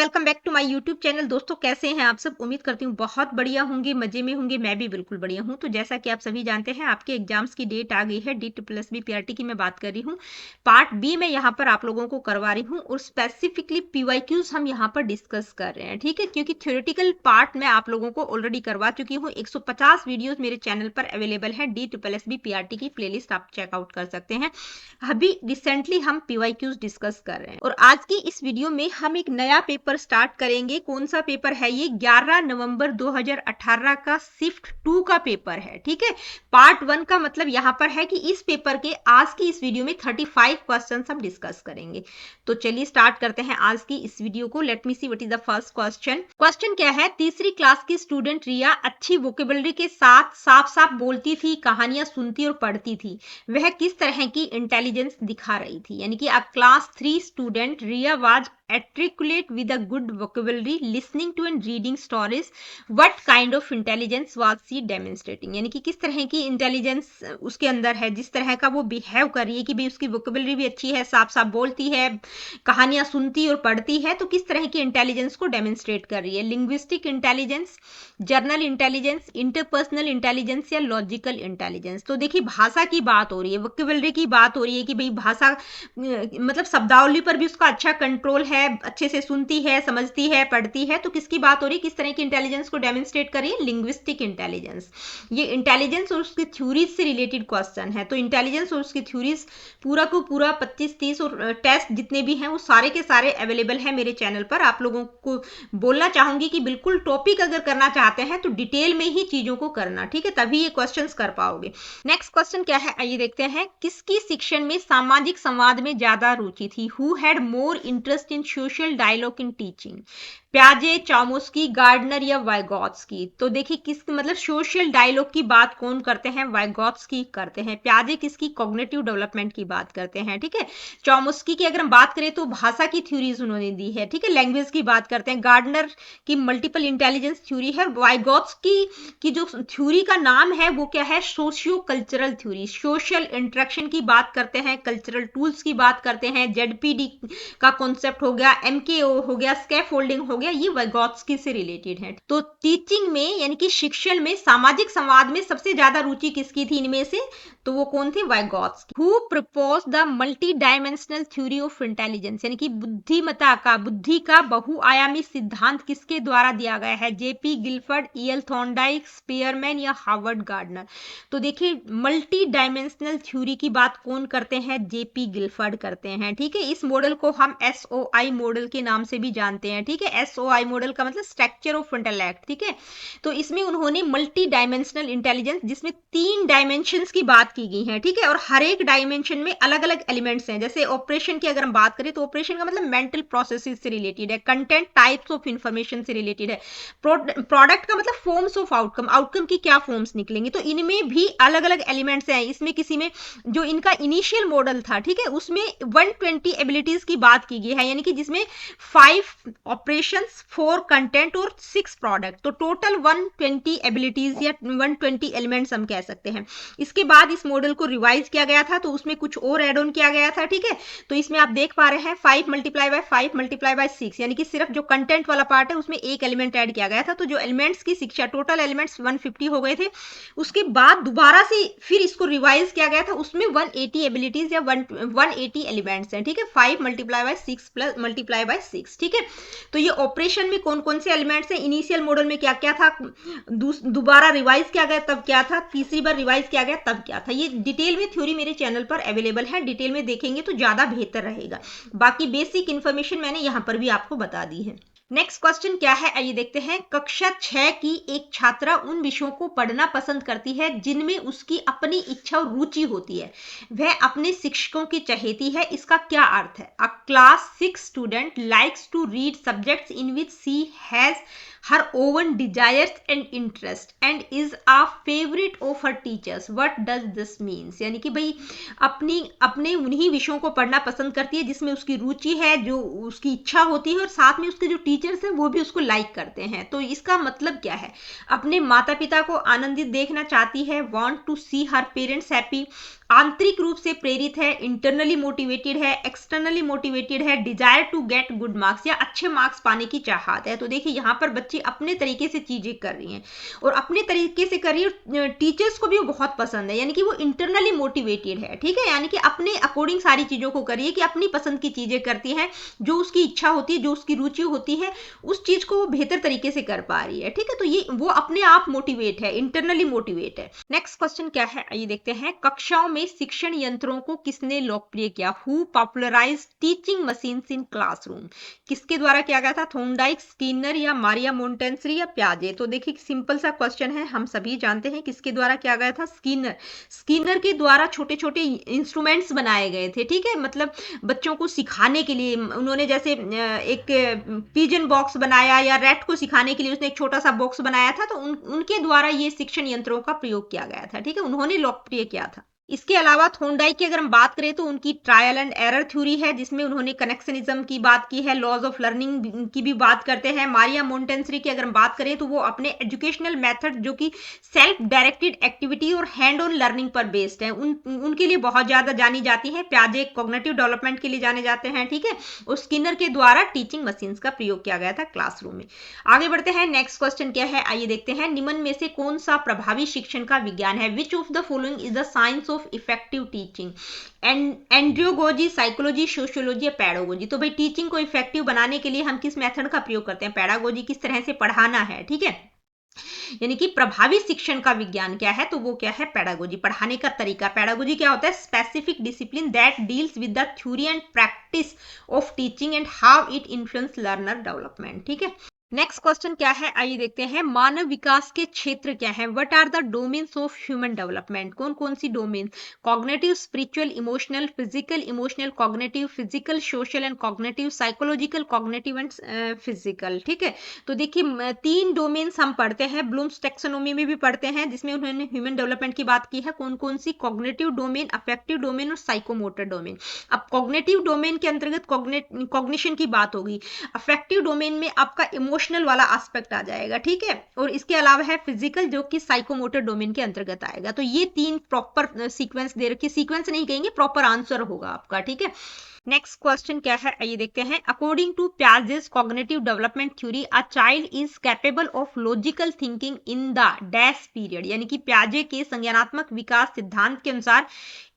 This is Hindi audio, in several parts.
Welcome back to my YouTube channel. दोस्तों कैसे हैं आप सब? उम्मीद करती हूँ बहुत बढ़िया होंगे, मजे में होंगे। मैं भी बिल्कुल बढ़िया हूँ। तो जैसा कि आप सभी जानते हैं, आपके एग्जाम्स की डेट आ गई है। DSSB PRT की मैं बात कर रही हूँ। पार्ट बी में यहाँ पर आप लोगों को करवा रही हूँ और स्पेसिफिकली PYQs हम यहाँ पर डिस्कस कर रहे हैं, ठीक है। क्योंकि थ्योरेटिकल पार्ट मैं आप लोगों को ऑलरेडी करवा चुकी हूँ। 150 वीडियोज मेरे चैनल पर अवेलेबल है। DSSB PRT की प्लेलिस्ट आप चेकआउट कर सकते हैं। अभी रिसेंटली हम PYQs डिस्कस कर रहे हैं और आज की इस वीडियो में हम एक नया पेपर स्टार्ट करेंगे। कौन सा पेपर है ये? 11 नवंबर 2018 का शिफ्ट 2 का पेपर है, ठीक है। पार्ट 1 का मतलब यहाँ पर है कि इस पेपर के आज की इस वीडियो में 35 क्वेश्चन हम डिस्कस करेंगे। तो चलिए स्टार्ट करते हैं आज की इस वीडियो को। Let me see what is the first question. Question क्या है? तीसरी क्लास की स्टूडेंट रिया अच्छी वोकेबलरी के साथ साफ साफ बोलती थी, कहानियां सुनती और पढ़ती थी। वह किस तरह की इंटेलिजेंस दिखा रही थी? यानी कि a class 3 student Riya was articulate with a good vocabulary, listening to and reading stories. What kind of intelligence was she demonstrating? यानी कि किस तरह की इंटेलिजेंस उसके अंदर है, जिस तरह का वो बिहेव कर रही है कि भाई उसकी वोकेबलरी भी अच्छी है, साफ साफ बोलती है, कहानियां सुनती और पढ़ती है। तो किस तरह की इंटेलिजेंस को डेमोन्स्ट्रेट कर रही है? Linguistic intelligence, journal intelligence, interpersonal intelligence या लॉजिकल इंटेलिजेंस? तो देखिए भाषा की बात हो रही है, वोकेबलरी की बात हो रही है कि भाई भाषा मतलब शब्दावली पर भी उसका अच्छा कंट्रोल है, अच्छे से सुनती है, समझती है, पढ़ती है। तो किसकी बात हो रही है? किस तरह की इंटेलिजेंस को डेमोन्स्ट्रेट कर रही है? Linguistic intelligence. ये इंटेलिजेंस और उसकी थ्योरीज से रिलेटेड क्वेश्चन है। तो इंटेलिजेंस और उसकी थ्योरीज पूरा को पूरा 25, 30 और टेस्ट जितने भी हैं वो सारे के सारे अवेलेबल है मेरे चैनल पर। आप लोगों को बोलना चाहूंगी कि बिल्कुल टॉपिक अगर करना चाहते हैं तो डिटेल में ही चीजों को करना, ठीक है, तभी ये क्वेश्चन कर पाओगे। नेक्स्ट क्वेश्चन क्या है आइए देखते हैं। किसकी शिक्षण में सामाजिक संवाद में ज्यादा रुचि थी? Who had more interest in social dialogue in teaching? प्याजे, चॉम्स्की, गार्डनर या वाइगॉत्स्की? तो देखिए किस मतलब सोशल डायलॉग की बात कौन करते हैं? वाइगॉत्स्की करते हैं। प्याजे किसकी? कॉग्निटिव डेवलपमेंट की बात करते हैं, ठीक है। चॉम्स्की की अगर हम बात करें तो भाषा की थ्योरीज उन्होंने दी है, ठीक है, लैंग्वेज की बात करते हैं। गार्डनर की मल्टीपल इंटेलिजेंस थ्योरी है। वाइगॉत्स्की की जो थ्योरी का नाम है वो क्या है? Socio cultural theory. Social interaction की बात करते हैं, कल्चरल टूल्स की बात करते हैं, ZPD का कॉन्सेप्ट हो गया, MKO हो गया, स्कैफोल्डिंग हो गया, ये वाइगॉत्स्की से रिलेटेड है। तो टीचिंग में यानी कि शिक्षण में सामाजिक संवाद में सबसे ज्यादा रुचि किसकी थी इनमें से? तो वो कौन थे? Vygotsky. Who propose the multi dimensional theory of intelligence? यानी कि बुद्धिमत्ता का, बुद्धि का बहुआयामी सिद्धांत किसके द्वारा दिया गया है? JP Gilford, EL Thorndike, Spearman या हार्वर्ड गार्डनर? तो देखिए मल्टी डायमेंशनल थ्योरी की बात कौन करते हैं? JP गिलफर्ड करते हैं, ठीक है। इस मॉडल को हम SOI मॉडल के नाम से भी जानते हैं, ठीक है। SOI मॉडल का मतलब स्ट्रक्चर ऑफ इंटेलेक्ट, ठीक है। तो इसमें उन्होंने मल्टी डायमेंशनल इंटेलिजेंस, जिसमें 3 डायमेंशंस की बात की गई है, ठीक है, और हर एक डायमेंशन में अलग अलग एलिमेंट्स हैं। जैसे ऑपरेशन की अगर हम बात करें तो ऑपरेशन का मतलब मेंटल प्रोसेसेस से रिलेटेड है, कंटेंट टाइप्स ऑफ इंफॉर्मेशन से रिलेटेड है, प्रोडक्ट का मतलब फॉर्म्स ऑफ आउटकम, आउटकम की क्या फॉर्म्स निकलेंगे। तो इनमें भी अलग अलग एलिमेंट्स हैं। इसमें किसी में जो इनका इनिशियल मॉडल था, ठीक है, उसमें 120 एबिलिटीज की बात की गई है, यानी कि जिसमें 5 ऑपरेशंस, 4 कंटेंट और 6 प्रोडक्ट। तो टोटल 120 एबिलिटीज या 120 एलिमेंट्स हम कह सकते हैं। इसके बाद इस मॉडल को रिवाइज किया गया था, तो उसमें कुछ और एड ऑन किया गया था, ठीक है। तो इसमें आप देख पा रहे हैं 5 मल्टीप्लाई बाय 5 मल्टीप्लाई बाय 6, यानी कि सिर्फ जो कंटेंट वाला पार्ट है उसमें एक एलिमेंट ऐड किया गया था। तो जो एलिमेंट्स की शिक्षा, टोटल एलिमेंट्स 150 हो गए थे। उसके बाद दोबारा से फिर इसको रिवाइज किया गया था, उसमें 180 एबिलिटीज या 180 एलिमेंट्स हैं, ठीक है। 5 multiply by 6 plus multiply by 6, ठीक है। तो ये ऑपरेशन में कौन कौन से एलिमेंट्स हैं? इनिशियल मॉडल में क्या क्या था, दोबारा रिवाइज किया गया तब क्या था, तीसरी बार रिवाइज किया गया तब क्या था। ये डिटेल में थ्योरी मेरे चैनल पर अवेलेबल है, डिटेल में देखेंगे तो ज्यादा बेहतर रहेगा। बाकी बेसिक इंफॉर्मेशन मैंने यहां पर भी आपको बता दी है। नेक्स्ट क्वेश्चन क्या है आइए देखते हैं। कक्षा 6 की एक छात्रा उन विषयों को पढ़ना पसंद करती है जिनमें उसकी अपनी इच्छा और रुचि होती है। वह अपने शिक्षकों की चहेती है। इसका क्या अर्थ है? A class 6 student likes to read subjects in which she has her own desires and interest and is a favourite of her teachers, what does this means, यानी कि भाई अपने उन्हीं विषयों को पढ़ना पसंद करती है जिसमें उसकी रुचि है, जो उसकी इच्छा होती है, और साथ में उसके जो टीचर्स हैं वो भी उसको लाइक करते हैं। तो इसका मतलब क्या है, अपने माता पिता को आनंदित देखना चाहती है, want to see her parents happy, आंतरिक रूप से प्रेरित है, इंटरनली मोटिवेटेड है, एक्सटर्नली मोटिवेटेड है, desire to get good marks या अच्छे मार्क्स पाने की चाहत है। तो देखिए यहाँ पर बच्ची अपने तरीके से चीजें कर रही हैं और अपने तरीके से कर रही है, टीचर्स को भी वो बहुत पसंद है, यानी कि वो इंटरनली मोटिवेटेड है, ठीक है, यानी कि अपने अकॉर्डिंग सारी चीजों को कर रही है कि अपनी पसंद की चीजें करती है, जो उसकी इच्छा होती है, जो उसकी रुचि होती है, उस चीज को वो बेहतर तरीके से कर पा रही है, ठीक है। तो ये वो अपने आप मोटिवेट है, इंटरनली मोटिवेट है। नेक्स्ट क्वेश्चन क्या है, आइए देखते हैं। कक्षाओं में शिक्षण यंत्रों को किसने लोकप्रिय किया, who popularised teaching machines in classroom, किसके द्वारा किया गया था, थॉर्नडाइक, स्किनर या मारिया मोंटेसरी या पियाजे। तो देखिए सिंपल सा क्वेश्चन है, हम सभी जानते हैं किसके द्वारा किया गया था, स्किनर। स्किनर के द्वारा छोटे छोटे इंस्ट्रूमेंट्स बनाए गए थे, ठीक है, मतलब बच्चों को सिखाने के लिए उन्होंने जैसे एक पिजन बॉक्स बनाया या रैट को सिखाने के लिए उसने एक छोटा सा बॉक्स बनाया था, तो उनके द्वारा ये शिक्षण यंत्रों का प्रयोग किया गया था, ठीक है, उन्होंने लोकप्रिय किया था। इसके अलावा थॉर्नडाइक की अगर हम बात करें तो उनकी ट्रायल एंड एरर थ्योरी है, जिसमें उन्होंने कनेक्शनिज्म की बात की है, लॉज ऑफ लर्निंग की भी बात करते हैं। मारिया मोंटेसरी की अगर हम बात करें तो वो अपने एजुकेशनल मेथड जो कि सेल्फ डायरेक्टेड एक्टिविटी और हैंड ऑन लर्निंग पर बेस्ड है, उनके लिए बहुत ज्यादा जानी जाती है। पियाजे कॉग्निटिव डेवलपमेंट के लिए जाने जाते हैं, ठीक है, और स्किनर के द्वारा टीचिंग मशीन्स का प्रयोग किया गया था क्लासरूम में। आगे बढ़ते हैं, नेक्स्ट क्वेश्चन क्या है, आइए देखते हैं। निम्न में से कौन सा प्रभावी शिक्षण का विज्ञान है, which of the following is the science of effective teaching, andragogy, psychology, sociology या पैडागोजी। तो भाई टीचिंग को इफेक्टिव बनाने के लिए हम किस मेथड का प्रयोग करते हैं, पैडागोजी, किस तरह से पढ़ाना है, ठीक है, यानी कि प्रभावी शिक्षण का विज्ञान क्या है, तो वो क्या है, पैडागोजी, पढ़ाने का तरीका। पैडागोजी क्या होता है, specific discipline that deals with the theory and practice of teaching and how it influence learner development, ठीक है। नेक्स्ट क्वेश्चन क्या है, आइए देखते हैं। मानव विकास के क्षेत्र क्या है, what are the domains of human development, कौन कौन सी domain, cognitive, spiritual, emotional, physical, emotional, cognitive, physical, social and cognitive, psychological, cognitive and physical, ठीक है। तो देखिए 3 डोमेन्स हम पढ़ते हैं, ब्लूम्स टैक्सोनॉमी में भी पढ़ते हैं, जिसमें उन्होंने ह्यूमन डेवलपमेंट की बात की है, कौन कौन सी, कॉग्निटिव डोमेन, अफेक्टिव डोमेन और साइकोमोटर डोमेन। अब कॉग्निटिव डोमेन के अंतर्गत कॉग्निशन की बात होगी, अफेक्टिव डोमेन में आपका इमोशनल वाला एस्पेक्ट आ जाएगा, ठीक है, और इसके अलावा है फिजिकल जो कि साइकोमोटर डोमेन के अंतर्गत आएगा। तो ये 3 प्रॉपर सीक्वेंस दे रखी, सीक्वेंस नहीं कहेंगे, प्रॉपर आंसर होगा आपका, ठीक है। नेक्स्ट क्वेश्चन क्या है, आइए देखते हैं। According to Piaget's cognitive development theory, a child is capable of logical thinking in the dash period, यानी कि पियाजे के संज्ञानात्मक विकास सिद्धांत के अनुसार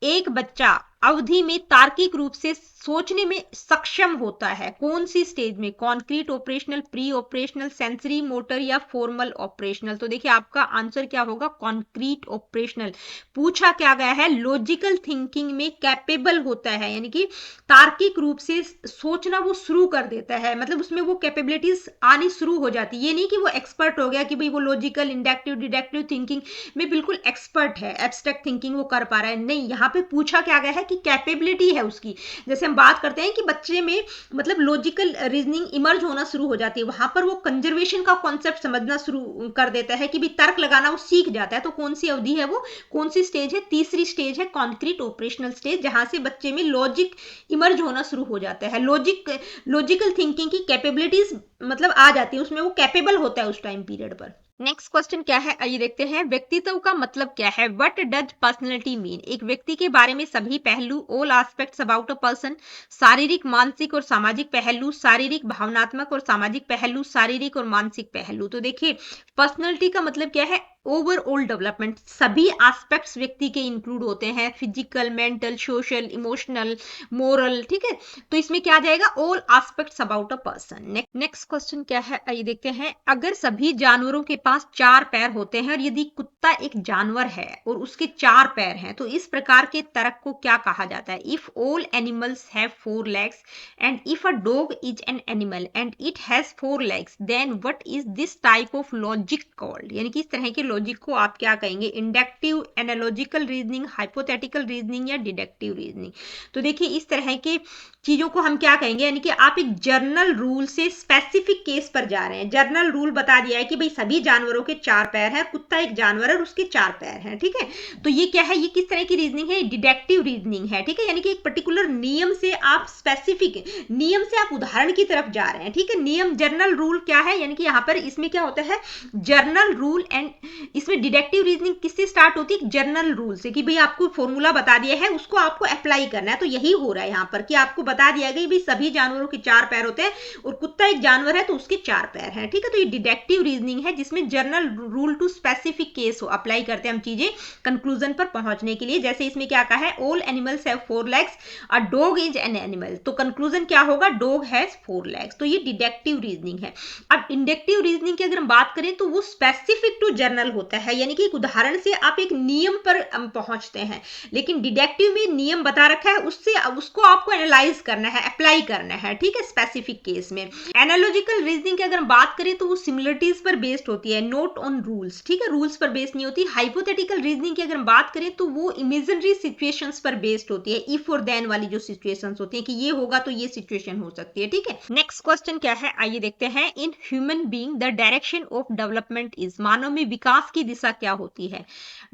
एक बच्चा अवधि में तार्किक रूप से सोचने में सक्षम होता है, कौन सी स्टेज में, concrete operational, pre operational, sensory motor या फॉर्मल ऑपरेशनल। तो देखिए आपका आंसर क्या होगा, कॉन्क्रीट ऑपरेशनल। पूछा क्या गया है, लॉजिकल थिंकिंग में कैपेबल होता है, यानी कि तार्किक रूप से सोचना वो शुरू कर देता है, मतलब उसमें वो कैपेबिलिटीज आनी शुरू हो जाती है। ये नहीं कि वो एक्सपर्ट हो गया कि भाई वो लॉजिकल, इंडक्टिव, डिडक्टिव थिंकिंग में बिल्कुल एक्सपर्ट है, एब्स्ट्रैक्ट थिंकिंग वो कर पा रहा है, नहीं, यहाँ पे पूछा क्या गया है कि कैपेबिलिटी है उसकी। जैसे हम बात करते हैं कि बच्चे में मतलब लॉजिकल रीजनिंग इमर्ज होना शुरू हो जाती है, वहां पर वो कंजर्वेशन का कॉन्सेप्ट समझना शुरू कर देता है कि भी तर्क लगाना वो सीख जाता है। तो कौन सी अवधि है वो, कौन सी स्टेज है, तीसरी स्टेज है कॉन्क्रीट ऑपरेशनल स्टेज, जहां से बच्चे में लॉजिक इमर्ज होना शुरू हो जाता है, लॉजिकल थिंकिंग की कैपेबिलिटीज मतलब आ जाती है, उसमें वो कैपेबल होता है उस टाइम पीरियड पर। नेक्स्ट क्वेश्चन क्या है, आइए देखते हैं। व्यक्तित्व का मतलब क्या है, व्हाट डज पर्सनैलिटी मीन, एक व्यक्ति के बारे में सभी पहलू, all aspects about a person, शारीरिक, मानसिक और सामाजिक पहलू, शारीरिक, भावनात्मक और सामाजिक पहलू, शारीरिक और मानसिक पहलू। तो देखिए पर्सनैलिटी का मतलब क्या है, ओवरऑल डेवलपमेंट, सभी एस्पेक्ट्स व्यक्ति के इंक्लूड होते हैं, physical, mental, social, emotional, moral, ठीक है। तो इसमें क्या आ जाएगा, all aspects about a person. Next question क्या है, आइए देखते हैं। अगर सभी जानवरों के पास 4 पैर होते हैं और यदि कुत्ता एक जानवर है और उसके 4 पैर हैं, तो इस प्रकार के तर्क को क्या कहा जाता है, if all animals have 4 legs and if a dog is an animal and it has 4 legs then what is this type of logic called, यानी कि इस तरह के लॉजिक को आप क्या कहेंगे, inductive, analogical reasoning, hypothetical reasoning या डिडक्टिव रीजनिंग। तो देखिए इस तरह के चीजों को हम क्या कहेंगे, यानी कि आप एक जर्नल रूल से स्पेसिफिक केस पर जा रहे हैं। जर्नल रूल बता दिया है कि भाई सभी जानवरों के 4 पैर हैं, कुत्ता एक जानवर है और उसके 4 पैर हैं, ठीक है। तो ये क्या है, ये किस तरह की रीजनिंग है, डिडक्टिव रीजनिंग है, ठीक है। यानी कि एक पर्टिकुलर नियम से आप स्पेसिफिक नियम से आप उदाहरण की तरफ जा रहे हैं, ठीक है। नियम, जर्नल रूल क्या है, यानी कि यहाँ पर इसमें क्या होता है, जर्नल रूल। एंड इसमें डिडक्टिव रीजनिंग किससे स्टार्ट होती है, जर्नल रूल से, कि भाई आपको फॉर्मूला बता दिया है, उसको आपको अप्लाई करना है। तो यही हो रहा है यहाँ पर कि आपको बता दिया गया भाई सभी जानवरों के 4 पैर होते हैं और कुत्ता एक जानवर है तो उसके 4 पैर हैं, ठीक है। तो ये डिडक्टिव रीजनिंग है जिसमें general rule to specific case हो अप्लाई करते हैं हम चीजें कंक्लूजन पर पहुंचने के लिए। जैसे इसमें क्या कहा है, all animals have 4 legs, a dog is an animal. तो कंक्लूजन क्या होगा, डॉग हैज 4 लेग्स। तो ये डिडक्टिव रीजनिंग है। अब इंडक्टिव रीजनिंग की अगर हम बात करें तो वो स्पेसिफिक टू जर्नल होता है, यानी कि एक उदाहरण से आप एक नियम पर पहुंचते हैं। लेकिन डिडक्टिव में नियम बता रखा है, उससे उसको आपको एनालाइज करना है, अप्लाई करना है, ठीक है, स्पेसिफिक केस में। एनालॉजिकल रीजनिंग की अगर हम बात करें तो वो सिमिलरिटीज पर बेस्ड होती है, नोट ऑन रूल्स, ठीक है, रूल्स पर बेस्ड नहीं होती। हाइपोथेटिकल रीजनिंग की अगर हम बात करें तो वो इमेजिनरी सिचुएशंस पर बेस्ड होती है, इफ और देन वाली जो सिचुएशंस होती है कि ये होगा तो ये सिचुएशन हो सकती है, ठीक है। नेक्स्ट क्वेश्चन क्या है, आइए देखते हैं। In human being the direction of development is, मानव में विकास की दिशा क्या होती है,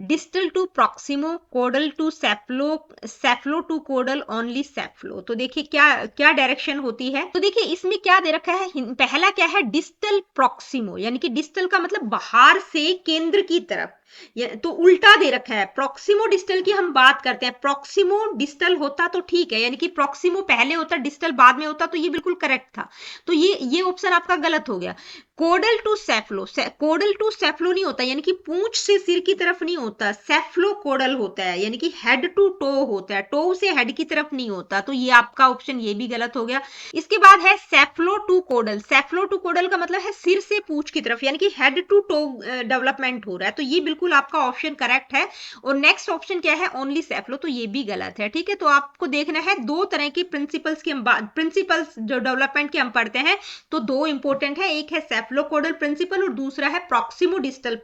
distal to proximo, caudal to cephalo, cephalo to caudal, only cephalo. तो देखिए क्या क्या डायरेक्शन होती है। तो देखिए इसमें क्या दे रखा है, पहला क्या है, डिस्टल प्रॉक्सिमो, यानी कि डिस्टल का मतलब बाहर से केंद्र की तरफ, तो उल्टा दे रखा है। प्रॉक्सिमो डिस्टल की हम बात करते हैं, प्रॉक्सिमो डिस्टल होता तो ठीक है, यानी कि प्रॉक्सिमो पहले होता डिस्टल बाद में होता, तो ये बिल्कुल करेक्ट था। तो ये ऑप्शन आपका गलत हो गया। कोडल टू सेफ्लो, कोडल टू सेफ्लो नहीं होता, यानी कि पूंछ से सिर की तरफ नहीं होता, सेफ्लो कोडल होता है, यानी कि हेड टू टो होता है, टो से हेड की तरफ नहीं होता। तो ये आपका ऑप्शन ये भी गलत हो गया। इसके बाद है सेफ्लो टू कोडल, सेफ्लो टू कोडल का मतलब है सिर से पूंछ की तरफ, यानी कि हेड टू टो डेवलपमेंट हो रहा है। तो ये बिल्कुल आपका ऑप्शन करेक्ट है। और नेक्स्ट ऑप्शन क्या है, ओनली सेफ्लो, तो ये भी गलत है, ठीक है। तो आपको देखना है दो तरह के प्रिंसिपल्स की, प्रिंसिपल्स जो डेवलपमेंट के हम पढ़ते हैं तो दो इंपॉर्टेंट है, एक है सेफ्लोकोडल प्रिंसिपल और दूसरा है प्रॉक्सिमो डिस्टल।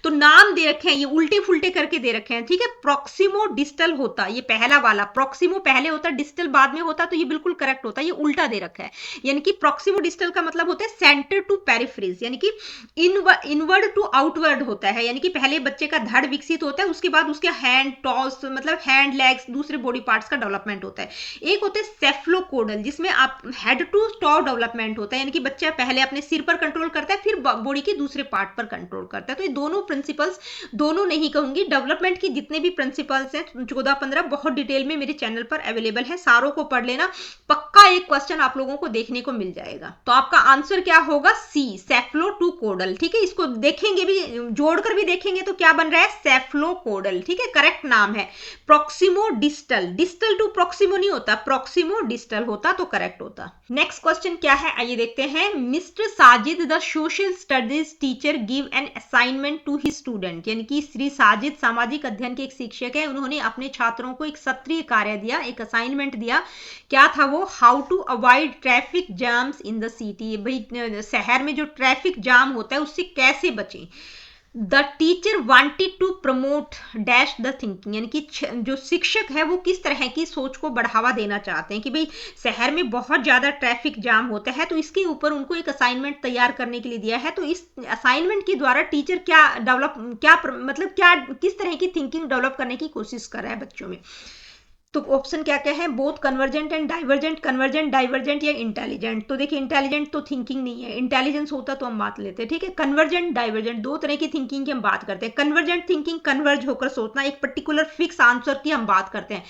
तो नाम दे रखे हैं ये उल्टे फुल्टे करके दे रखे हैं, ठीक है। प्रॉक्सिमो डिस्टल होता ये पहला वाला, प्रॉक्सिमो पहले होता डिस्टल बाद में होता, तो ये बिल्कुल करेक्ट होता, ये उल्टा दे रखा है। यानी कि प्रॉक्सिमो डिस्टल का मतलब होता है सेंटर टू पेरिफेरीज, यानी कि इनवर्ड टू आउटवर्ड होता है, यानी कि पहले बच्चे का धड़ विकसित होता है, उसके बाद उसके हैंड टॉस, मतलब हैंड लेग्स दूसरे बॉडी पार्ट्स का डेवलपमेंट होता है। एक होता है सेफ्लोकोडल जिसमें आप हेड टू टॉ डेवलपमेंट होता है, यानी कि बच्चा पहले अपने सिर पर कंट्रोल करता है फिर बॉडी के दूसरे पार्ट पर कंट्रोल करता है। तो ये दोनों प्रिंसिपल्स, दोनों नहीं कहूंगी, डेवलपमेंट की जितने भी प्रिंसिपल्स हैं 14-15 बहुत डिटेल में मेरे चैनल पर अवेलेबल है, सारों को पढ़ लेना, पक्का एक क्वेश्चन आप लोगों को देखने को मिल जाएगा। तो आपका आंसर क्या होगा, सी, सेफ्लो टू कोडल, ठीक है। इसको देखेंगे भी, जोड़कर भी देखेंगे तो क्या बन रहा है, सेफ्लोकोडल, ठीक है, करेक्ट नाम है। Proximo distal, distal to proximo नहीं होता, प्रॉक्सिमो डिस्टल होता तो करेक्ट होता। नेक्स्ट क्वेश्चन क्या है, आइए देखते हैं। Mister Sajid the social studies teacher give an assignment to his student, यानी कि श्री साजिद सामाजिक अध्ययन के एक शिक्षक है, उन्होंने अपने छात्रों को एक सत्रीय कार्य दिया, एक असाइनमेंट दिया। क्या था वो, how to avoid traffic jams in the city, भाई शहर में जो ट्रैफिक जाम होता है उससे कैसे बचें। The teacher wanted to promote dash the thinking, यानी कि जो शिक्षक है वो किस तरह की सोच को बढ़ावा देना चाहते हैं कि भाई शहर में बहुत ज्यादा ट्रैफिक जाम होता है, तो इसके ऊपर उनको एक असाइनमेंट तैयार करने के लिए दिया है। तो इस असाइनमेंट के द्वारा टीचर क्या किस तरह की थिंकिंग डेवलप करने की कोशिश कर रहा है बच्चों में। तो ऑप्शन क्या क्या है, both convergent and divergent, convergent divergent या इंटेलिजेंट। तो देखिए इंटेलिजेंट तो थिंकिंग नहीं है, इंटेलिजेंस होता तो हम बात लेते हैं, ठीक है। कन्वर्जेंट डाइवर्जेंट दो तरह की थिंकिंग की हम बात करते हैं। कन्वर्जेंट थिंकिंग कन्वर्ज होकर सोचना, एक पर्टिकुलर फिक्स आंसर की हम बात करते हैं।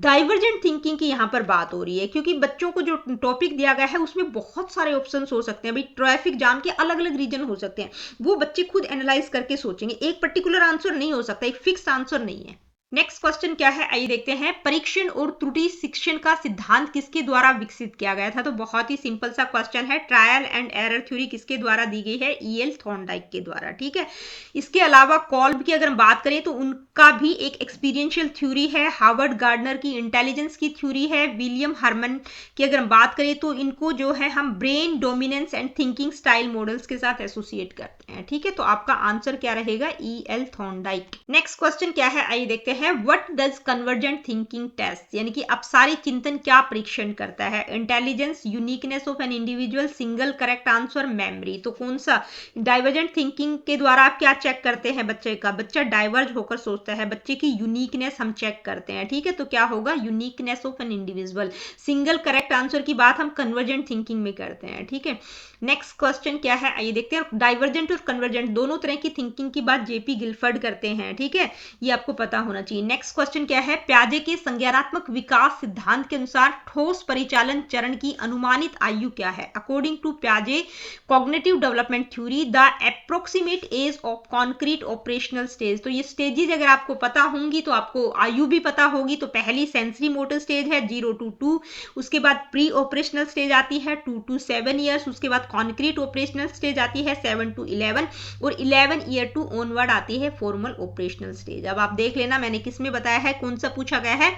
डाइवर्जेंट थिंकिंग की यहाँ पर बात हो रही है क्योंकि बच्चों को जो टॉपिक दिया गया है उसमें बहुत सारे ऑप्शन हो सकते हैं, भाई ट्रैफिक जाम के अलग अलग रीजन हो सकते हैं, वो बच्चे खुद एनालाइज करके सोचेंगे, एक पर्टिकुलर आंसर नहीं हो सकता, एक फिक्स आंसर नहीं है। नेक्स्ट क्वेश्चन क्या है, आइए देखते हैं। परीक्षण और त्रुटि शिक्षण का सिद्धांत किसके द्वारा विकसित किया गया था? तो बहुत ही सिंपल सा क्वेश्चन है। ट्रायल एंड एरर थ्योरी किसके द्वारा दी गई है? ईएल थॉर्नडाइक के द्वारा। ठीक है, इसके अलावा कॉल्ब की अगर हम बात करें तो उनका भी एक एक्सपीरियंशियल थ्योरी है। हार्वर्ड गार्डनर की इंटेलिजेंस की थ्योरी है। विलियम हरमन की अगर हम बात करें तो इनको जो है हम brain dominance and thinking style models के साथ एसोसिएट करते हैं। ठीक है, तो आपका आंसर क्या रहेगा? EL Thorndike. नेक्स्ट क्वेश्चन क्या है, आइए देखते हैं। What does convergent thinking test, यानी कि अपसारी चिंतन क्या परीक्षण करता है? Intelligence, uniqueness of an individual, single correct answer, memory. तो कौन सा? डाइवर्जेंट थिंकिंग के द्वारा आप क्या चेक करते हैं बच्चे का? बच्चा डाइवर्ज होकर सोचता है, बच्चे की यूनिकनेस हम चेक करते हैं। ठीक है, तो क्या होगा? Uniqueness of an individual. Single correct answer की बात हम कन्वर्जेंट थिंकिंग में करते हैं। ठीक है, नेक्स्ट क्वेश्चन क्या है, आइए देखते हैं। डाइवर्जेंट और कन्वर्जेंट दोनों तरह की थिंकिंग की बात जेपी गिलफर्ड करते हैं। ठीक है, ये आपको पता होना चाहिए। नेक्स्ट क्वेश्चन क्या है, प्याजे के संज्ञानात्मक विकास सिद्धांत के अनुसार ठोस परिचालन चरण की अनुमानित आयु क्या है? अकॉर्डिंग टू प्याजे cognitive development theory, the approximate age of concrete operational stage. तो ये स्टेजेस अगर आपको पता होंगी तो आपको आयु भी पता होगी। तो पहली सेंसरी मोटर स्टेज है 0 to 2, उसके बाद प्री ऑपरेशनल स्टेज आती है 2 to 7 ईयर्स, उसके बाद कॉन्क्रीट ऑपरेशनल स्टेज आती है 7 to 11 और 11 ईयर टू ऑनवर्ड आती है फॉर्मल ऑपरेशनल स्टेज। अब आप देख लेना मैंने किस में बताया है, कौन सा पूछा गया है?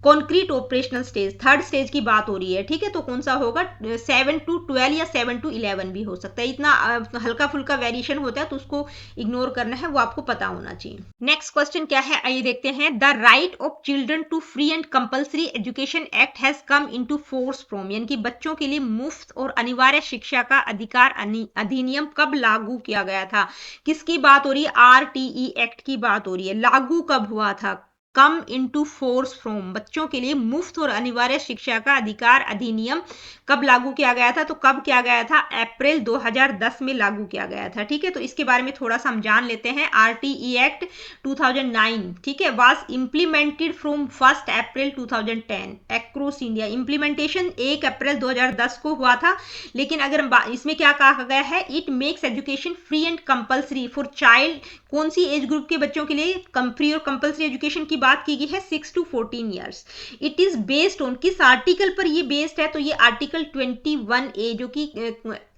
Concrete operational stage, third stage की बात हो रही है। ठीक है, तो कौन सा होगा? 7 to 12 या 7 to 11 भी हो सकता है। इतना हल्का फुल्का वेरिएशन होता है तो उसको इग्नोर करना है, वो आपको पता होना चाहिए। नेक्स्ट क्वेश्चन क्या है, आइए देखते हैं। The right of children to free and compulsory education act has come into force from, यानी कि बच्चों के लिए मुफ्त और अनिवार्य शिक्षा का अधिकार अधिनियम कब लागू किया गया था? किसकी बात हो रही है? आरटीई एक्ट की बात हो रही है। लागू कब हुआ था? कम इनटू फोर्स फ्रॉम, बच्चों के लिए मुफ्त और अनिवार्य शिक्षा का अधिकार अधिनियम कब लागू किया गया था? तो कब किया गया था? अप्रैल 2010 में लागू किया गया था। ठीक है, तो इसके बारे में थोड़ा सा हम जान लेते हैं। आरटीई एक्ट 2009, ठीक है, was implemented from 1 April 2010 across India. Implementation 1 अप्रैल 2010 को हुआ था, लेकिन अगर इसमें क्या कहा गया है? It makes education free and compulsory for child. कौन सी एज ग्रुप के बच्चों के लिए फ्री और कंपल्सरी एजुकेशन की बात की गई है? 6 to 14 years. It is based on, किस आर्टिकल पर ये बेस्ड है? तो ये आर्टिकल 21A जो कि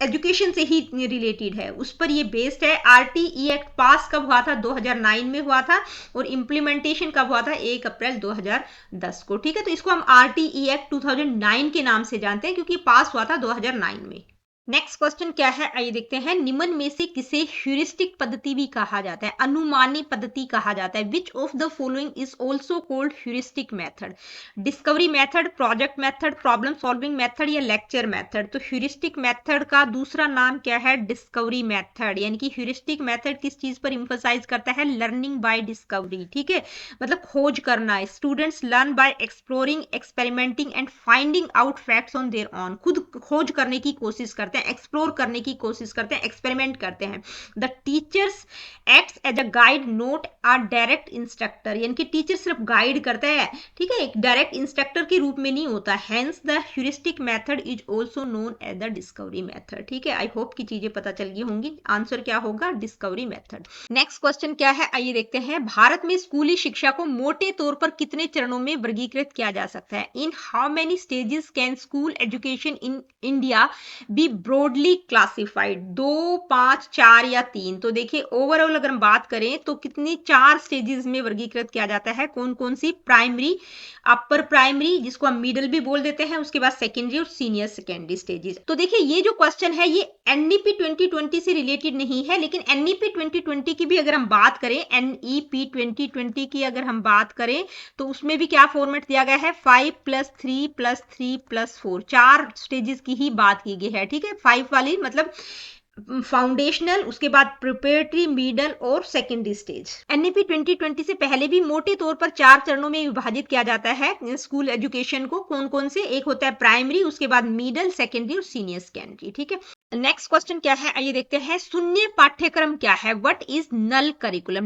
एजुकेशन से ही रिलेटेड है, उस पर ये बेस्ड है। आरटीई एक्ट पास कब हुआ था? 2009 में हुआ था और इम्प्लीमेंटेशन कब हुआ था? 1 अप्रैल 2010 को। ठीक है, तो इसको हम आरटीई एक्ट 2009 के नाम से जानते हैं क्योंकि पास हुआ था 2009 में। नेक्स्ट क्वेश्चन क्या है, आइए देखते हैं। निम्न में से किसे ह्यूरिस्टिक पद्धति भी कहा जाता है? अनुमानी पद्धति कहा जाता है। Which of the following is also called heuristic method? Discovery method, project method, problem solving method या लेक्चर मेथड? तो ह्यूरिस्टिक मेथड का दूसरा नाम क्या है? Discovery method. यानी कि ह्यूरिस्टिक मेथड किस चीज पर इंफोसाइज करता है? Learning by discovery. ठीक है, मतलब खोज करना। Students learn by exploring, experimenting and finding out facts on their on. खुद खोज करने की कोशिश करते हैं, एक्सप्लोर करने की कोशिश करते हैं, एक्सपेरिमेंट करते हैं। The teachers acts as a guide not a direct instructor, यानी कि टीचर सिर्फ गाइड करता है, ठीक है, एक डायरेक्ट इंस्ट्रक्टर के रूप में नहीं होता। Hence the heuristic method is also known as the discovery method. ठीक है, आई होप की चीजें पता चल गई होंगी। आंसर क्या होगा? Discovery method. नेक्स्ट क्वेश्चन क्या है, आइए देखते हैं। भारत में स्कूली शिक्षा को मोटे तौर पर कितने चरणों में वर्गीकृत किया जा सकता है? In how many stages can school education in India B broadly classified? 2, 5, 4 या 3? तो देखिए ओवरऑल अगर हम बात करें तो कितनी 4 स्टेजेस में वर्गीकृत किया जाता है। कौन कौन सी? प्राइमरी, अपर प्राइमरी जिसको हम मिडिल भी बोल देते हैं, उसके बाद सेकेंडरी और सीनियर सेकेंडरी स्टेजेस। तो देखिए ये जो क्वेश्चन है ये एनईपी 2020 से रिलेटेड नहीं है, लेकिन एनईपी 2020 की भी अगर हम बात करें, एनईपी 2020 की अगर हम बात करें तो उसमें भी क्या फॉर्मेट दिया गया है? 5+3+3+4, 4 स्टेजेस की ही बात की गई है। ठीक है, 5 वाली मतलब फाउंडेशनल, उसके बाद प्रिपरेटरी, मिडल और सेकेंडरी स्टेज। एनईपी 2020 से पहले भी मोटे तौर पर 4 चरणों में विभाजित किया जाता है स्कूल एजुकेशन को। कौन कौन से? एक होता है प्राइमरी, उसके बाद मिडल, सेकेंडरी और सीनियर सेकेंडरी। ठीक है, नेक्स्ट क्वेश्चन क्या है, आइए देखते हैं। शून्य पाठ्यक्रम क्या है? What is null curriculum?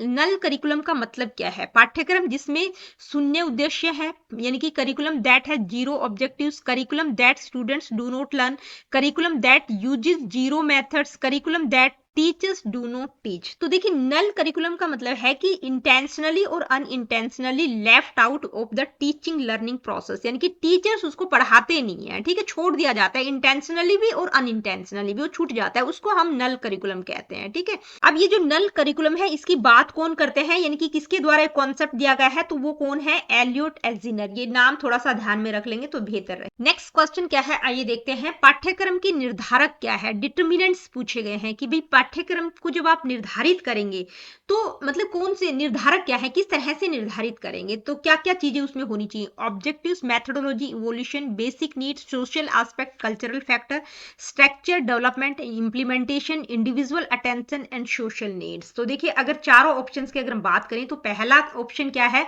Null curriculum का मतलब क्या है? पाठ्यक्रम जिसमें शून्य उद्देश्य है, यानी कि curriculum that has zero objectives, curriculum that students do not learn, curriculum that uses zero methods, curriculum that teachers do not teach. तो देखिए नल करिकुलम का मतलब है कि इंटेंशनली और unintentionally left out of the teaching learning process, यानी कि टीचर्स उसको पढ़ाते नहीं है, ठीक है, छोड़ दिया जाता है, इंटेंशनली भी और अनइंटेंशनली भी वो छूट जाता है, उसको हम नल करिकुलम कहते हैं, ठीक है। अब ये जो नल करिकुलम है इसकी बात कौन करते हैं, यानी कि किसके द्वारा कॉन्सेप्ट दिया गया है, तो वो कौन है, एलियोट एल्जिनर। ये नाम थोड़ा सा ध्यान में रख लेंगे तो बेहतर है। नेक्स्ट क्वेश्चन क्या है, आइए देखते हैं। पाठ्यक्रम की निर्धारक क्या है, डिटर्मिनेंट्स पूछे गए हैं कि भाई पाठ्यक्रम को जब आप निर्धारित करेंगे तो मतलब कौन से निर्धारक क्या है, किस तरह से निर्धारित करेंगे, तो क्या क्या चीजें उसमें होनी चाहिए। Objectives, methodology, evolution, basic needs, social aspect, cultural factor, structure, development, implementation, individual attention and social needs. तो देखिए अगर चारों ऑप्शंस की अगर हम बात करें तो पहला ऑप्शन क्या है,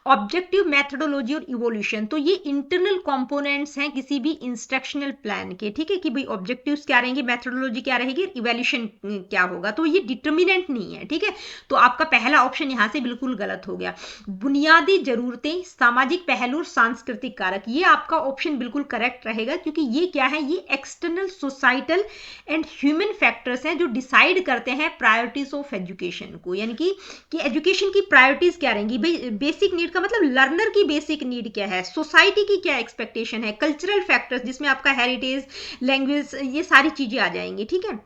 ऑब्जेक्टिव, मेथोडोलॉजी और इवोल्यूशन। तो ये इंटरनल कंपोनेंट्स हैं किसी भी इंस्ट्रक्शनल प्लान के, ठीक है, कि भाई ऑब्जेक्टिव्स क्या रहेंगे, मेथोडोलॉजी क्या रहेगी, इवोल्यूशन क्या होगा, तो ये डिटर्मिनेंट नहीं है, ठीक है। तो आपका पहला ऑप्शन यहां से बिल्कुल गलत हो गया। बुनियादी जरूरतें, सामाजिक पहलू और सांस्कृतिक कारक, ये आपका ऑप्शन बिल्कुल करेक्ट रहेगा, क्योंकि ये क्या है, ये external societal and human factors हैं जो डिसाइड करते हैं प्रायोरिटीज ऑफ एजुकेशन को, यानी कि एजुकेशन की प्रायोरिटीज क्या रहेंगी। भाई बेसिक नीड का मतलब लर्नर की बेसिक नीड क्या है, सोसाइटी की क्या एक्सपेक्टेशन है, कल्चरल फैक्टर्स जिसमें आपका हेरिटेज, लैंग्वेज, ये सारी चीजें आ जाएंगी, ठीक है।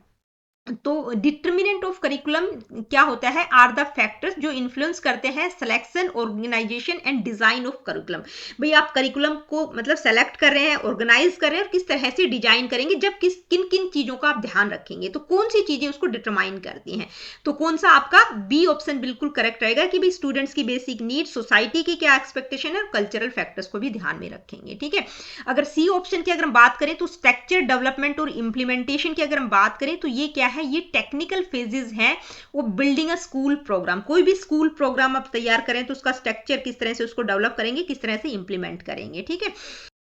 तो डिटर्मिनेंट ऑफ करिकुलम क्या होता है, आर द फैक्टर्स जो इन्फ्लुएंस करते हैं selection, organisation and design of curriculum. भाई आप करिकुलम को मतलब सेलेक्ट कर रहे हैं, ऑर्गेनाइज कर रहे हैं और किस तरह से डिजाइन करेंगे, जब किन किन चीजों का आप ध्यान रखेंगे, तो कौन सी चीजें उसको डिटरमाइन करती हैं। तो कौन सा आपका बी ऑप्शन बिल्कुल करेक्ट रहेगा कि भाई स्टूडेंट्स की बेसिक नीड, सोसाइटी की क्या एक्सपेक्टेशन है और कल्चरल फैक्टर्स को भी ध्यान में रखेंगे, ठीक है। अगर सी ऑप्शन की अगर हम बात करें तो स्ट्रक्चर, डेवलपमेंट और इंप्लीमेंटेशन की अगर हम बात करें तो ये क्या है, ये टेक्निकल फेजेस हैं, वो बिल्डिंग अ स्कूल प्रोग्राम, कोई भी स्कूल प्रोग्राम आप तैयार करें तो उसका स्ट्रक्चर किस तरह से उसको डेवलप करेंगे, किस तरह से इंप्लीमेंट करेंगे, ठीक है।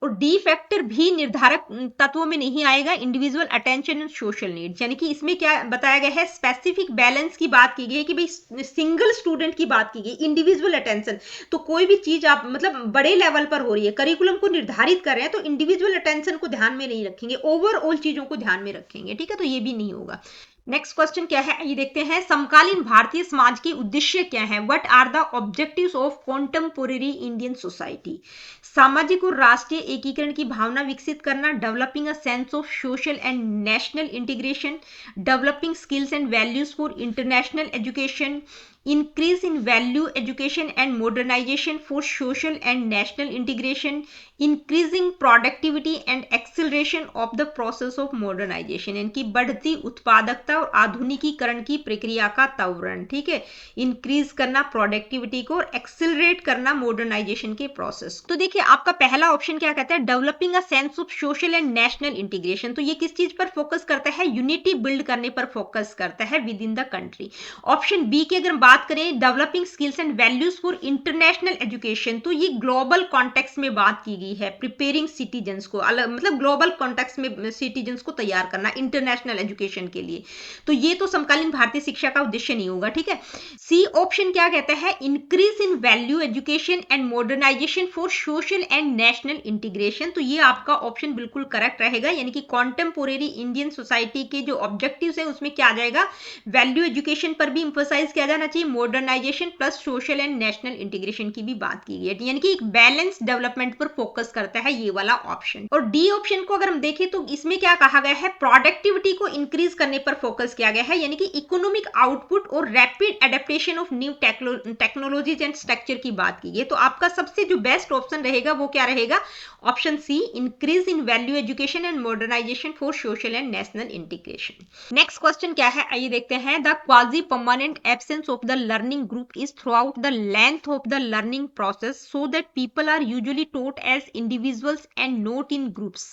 और डी फैक्टर भी निर्धारक तत्वों में नहीं आएगा, individual attention and social needs, यानी कि इसमें क्या बताया गया है, स्पेसिफिक बैलेंस की बात की गई है कि भाई सिंगल स्टूडेंट की बात की गई, इंडिविजुअल अटेंशन, तो कोई भी चीज आप मतलब बड़े लेवल पर हो रही है, करिकुलम को निर्धारित कर रहे हैं तो इंडिविजुअल अटेंशन को ध्यान में नहीं रखेंगे, ओवरऑल चीजों को ध्यान में रखेंगे, ठीक है, तो ये भी नहीं होगा। नेक्स्ट क्वेश्चन क्या है, ये देखते हैं। समकालीन भारतीय समाज के उद्देश्य क्या है, what are the objectives of contemporary Indian society. सामाजिक और राष्ट्रीय एकीकरण की भावना विकसित करना, developing a sense of social and national integration, developing skills and values for international education, increase in value education and modernization for social and national integration, increasing productivity and acceleration of the process of modernization, यानी बढ़ती उत्पादकता और आधुनिकीकरण की प्रक्रिया का त्वरण, ठीक है, इंक्रीज करना प्रोडक्टिविटी को और एक्सेलरेट करना मॉडर्नाइजेशन के प्रोसेस। तो देखिए आपका पहला ऑप्शन क्या कहता है, developing a sense of social and national integration, तो ये किस चीज पर फोकस करता है, यूनिटी बिल्ड करने पर फोकस करता है within the country. Option B की अगर बात करें, developing skills and values for international education, तो ये ग्लोबल कॉन्टेक्स्ट में बात की गई है, प्रिपेयरिंग सिटीजन्स को, अलग मतलब ग्लोबल कॉन्टेक्स्ट में सिटीजन्स को तैयार करना इंटरनेशनल एजुकेशन के लिए, तो ये तो समकालीन भारतीय शिक्षा का उद्देश्य नहीं होगा, ठीक है। सी ऑप्शन क्या कहता है, increase in value education and modernisation for social and national integration, तो ये आपका ऑप्शन बिल्कुल करेक्ट रहेगा, यानी कि कॉन्टेम्पोरेरी इंडियन सोसाइटी के जो ऑब्जेक्टिव्स है उसमें क्या आ जाएगा, वैल्यू एजुकेशन पर भी इंफोसाइज किया जाना चाहिए, modernisation plus social and national integration की भी बात की गई है, यानी कि एक बैलेंस डेवलपमेंट पर फोकस करता है ये वाला ऑप्शन। और डी ऑप्शन को अगर हम देखें तो इसमें क्या कहा गया है, प्रोडक्टिविटी को इंक्रीज करने पर फोकस किया गया है, यानी कि इकोनॉमिक आउटपुट और rapid adaptation of new technologies and structure की बात की गई। तो आपका सबसे जो बेस्ट ऑप्शन रहेगा वो क्या रहेगा, option C, increase in value education and modernisation for social and national integration. Next question क्या है, आइए देखते हैं। The quasi permanent absence of the learning group is throughout the length of the learning process so that people are usually taught as individuals and not in groups.